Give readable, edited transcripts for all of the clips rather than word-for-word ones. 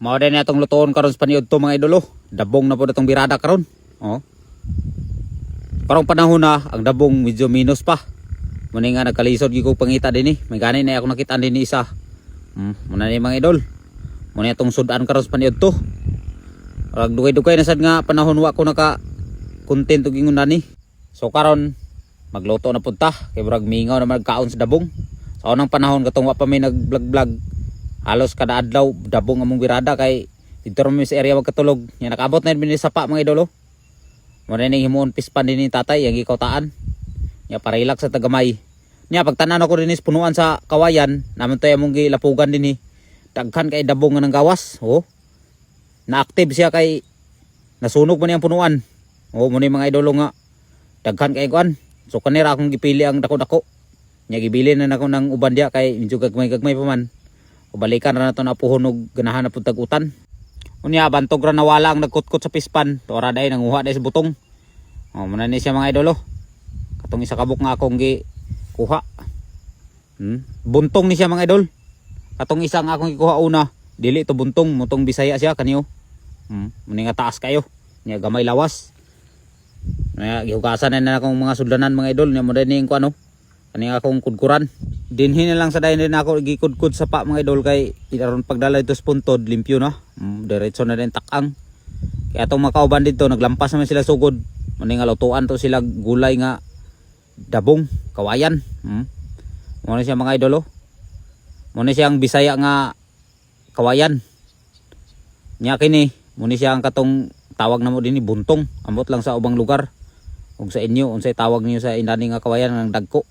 Mao din atong lutoon karon sa paniud to mga idol. Dabong na po itong birada karon. Oh. Karong panahon na ang dabong medyo minus pa. Muna nga nagkalisod giko pangita din May gani na ako nakita din isa. Muna ni mga idol. Muna itong sudan karon sa paniud to. Rag dugay-dugay na sad nga panahon wa ko naka content og ingon nani. So karon magluto na punta kay brag mingaw na magkaon sa dabong. Sa unang panahon katong wa pa may nag-vlog halos kada adlaw dabong among birada kay dito ron sa area magkatulog. Nya nakabot na din sapa mga idol. Mo na ning himuon pispan din ni tatay ang gikautaan. Nya para relax sa tagamay. Nya pagtanan ako din is punuan sa kawayan naman tay among gilapugan din daghan kay dabong nga nang gawas. Oh. Na-active siya kay nasunog man yang punuan. Oh, mo ni mga idol nga daghan kay kuan. So kanira akong gipili ang dako-dako. Nya gibili na nako ng uban dia kay medyo gagmay-gagmay pa man. O balikan ra nato na puhon og ganahan na pud tag-utan. Unya bantog ra nawala ang nagkutkot sa pispan. Tora day nanguha day sa butong. Oh, muna ni siya mga idol. Katong isa kabuk nga akong gi kuha. Buntong ni siya mga idol. Katong isa nga akong gikuha una, dili to buntong, mutong Bisaya siya kaniyo. Muni nga taas kayo. Nya gamay lawas. Nya gihugasan na akong mga sudlanan mga idol. Nya mo din ko ano. Kani akong kudkuran. Dinhin na lang sa dayon din ako gikudkud sa pa mga idol kay aron pagdala dito sa puntod limpyo na. Diretso na din takang. Kaya atong makauban dito naglampas naman sila sugod. Muni nga lutuan to sila gulay nga dabong, kawayan. Mo na siya mga idol. Mo na siyang Bisaya nga kawayan. Nya kini mo ni siya ang katong tawag namo dinhi buntong. Ambot lang sa ubang lugar. Ug sa inyo unsay tawag niyo sa inani nga kawayan ng dagko.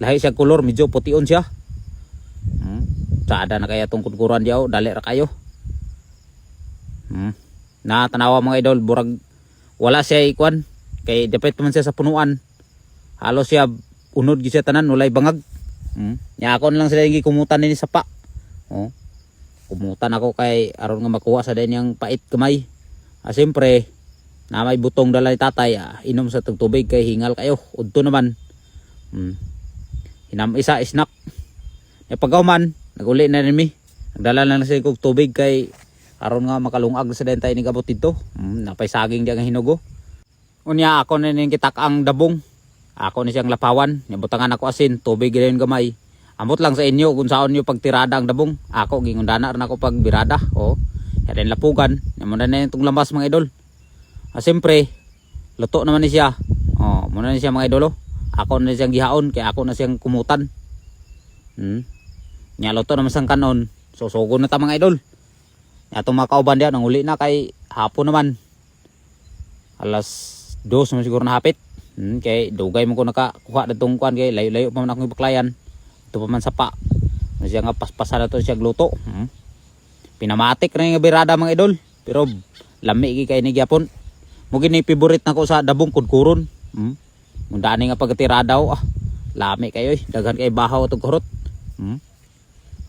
Lahi siya kolor, medyo pution siya. Saada na kaya itong kudkuran diyaw, dali ra kayo. Na tanawa mga idol, burag wala siya ikuan. Kay dapat man siya sa punuan. Halos siya unod gyud siya tanan, walay bangag. Nya ako lang sila yung kumutan ni sa pa. Kumutan ako kay aron nga makuha sa din yang pait kamay. Siyempre, na may butong dala ni tatay, inom sa tubig kay hingal kayo. Udto naman. Hinam isa snack. E pagawman naguli na nimi. Nagdala lang sa kog tubig kay aron nga makalungag sa dentay ni gabot dito. Napay saging diya nga hinugo. Unya ako na ning kitak ang dabong. Ako ni siyang lapawan. Nibutangan ako asin, tubig gyud gamay. Amot lang sa inyo kung saon niyo pagtirada ang dabong. Ako gingundana ran ako pag birada. Yan lapugan. Namo na itong lambas mga idol. Siyempre luto naman ni siya. Muna ni siya mga idol. Ako na siyang gihaon kay ako na siyang kumutan. Nya luto naman sang kanon. Susugo na ta mga idol. Nya itong mga kauban diyan nanguli na kay hapon naman. Alas 2 naman siguro na hapit. Kay dugay mo ko nakakuha na itong kuhan kay layo-layo pa man akong ibaklayan. Ito pa man sapa. Siya nga paspasan na ito siya gluto. Pinamatik na yung birada mga idol. Pero lami kay ni gyapon. Mugin ni favorite na ko sa dabong kudkuron. Mundani nga pagtirada daw. Lami kayo daghan kay bahaw atong kurot.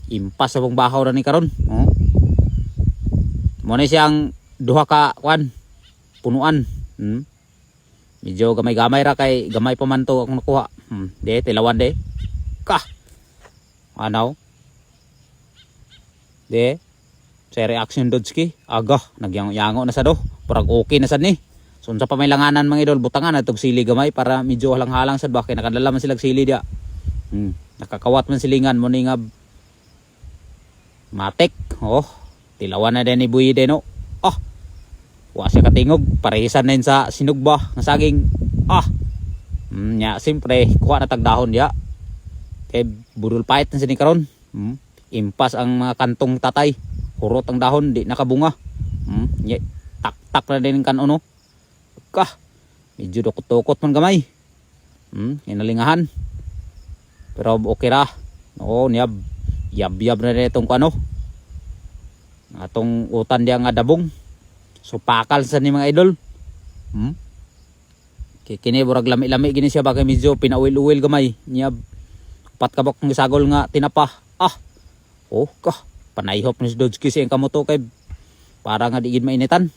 Impas sa pong bahaw ra ni karon. Mo ni siyang duha ka kuan punuan. Medyo gamay-gamay ra kay gamay pa man to akong nakuha. De tilawan de. Anaw. De sa reaction dodski aga nagyango na sa do. Parang okay na sad ni. So sa pamailanganan mga idol butangan atog sili gamay para medyo halang-halang sad ba kay nakadala man sila sili dia. Nakakawat man silingan mo ni nga matik. Tilawan na din ni buyi din no. Wa siya katingog parehisan na sa sinugba nga saging. Nya simpre kuha na tag dahon dia. Kay budol pait na sini karon. Impas ang mga kantong tatay. Hurot ang dahon di nakabunga. Nya tak na din kan uno. Medyo dukot-dukot man gamay. Hinalingahan. Pero okay ra. Niyab. Yab-yab na rin itong ano. Atong utan diya nga dabong. So pakal sa ni mga idol. Kini burag lami-lami gini siya bakay medyo pinauil-uil gamay. Niyab. Patkabak ng sagol nga tinapa. Panayhop ni si Dodski siyang kamoto kay para nga digid mainitan.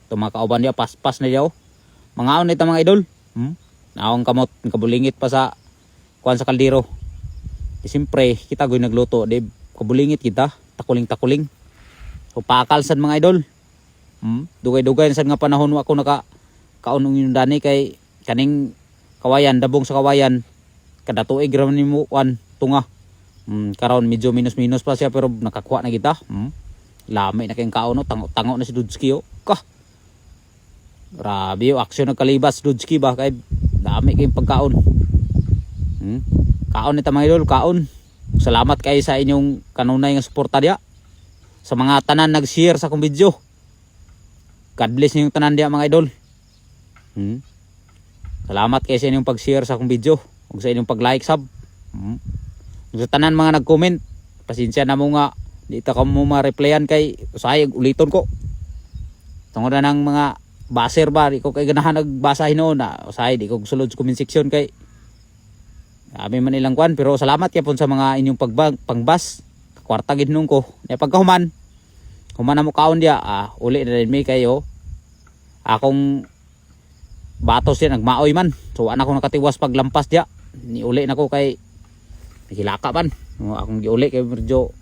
Tumakauban dia pas-pas na diyaw. Mangaon ita mga idol. Naong kamot kabulingit pa sa kuan sa kaldero. Siyempre kita goy nagluto, di kabulingit kita, takuling-takuling. So pakal sad mga idol. Dugay-dugay sad nga panahon wa ako naka kaunong yung dani kay kaning kawayan, dabong sa kawayan kada tuig ra man nimo kuan tunga. Karon medyo minus pa siya pero nakakuha na kita. Lami na kayong kaon no, tango na si Dudski oh. Grabe yung aksyon nagkalibas Dudski ba kay dami kayong pagkaon. Kaon nita mga idol, kaon. Salamat kayo sa inyong kanunay nga suporta diya. Sa mga tanan nag-share sa akong video. God bless niyo yung tanan diya mga idol. Salamat kayo sa inyong pag-share sa akong video ug sa inyong pag-like sub. Sa tanan mga nag-comment, pasensya na mo nga di ta ka mo ma-replyan kay usay uliton ko. Tungod na ng mga baser ba, di ko kay ganahan nagbasa hinoon na usay di ko sulod sa comment section kay abi man ilang kwan, pero salamat kay pun sa mga inyong pangbas. Kwarta gid nung ko. Na pagkahuman, human na mo kaon dia, uli na din mi kayo. Akong batos yan nagmaoy man. So ana ko nakatiwas paglampas dia. Ni uli nako kay nagilaka man. Akong giuli kay medyo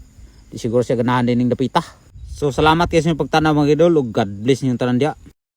di siguro siya ganahan din ning dapita. So salamat kay sa inyong pagtanaw mga idol ug God bless ninyong tanan dia.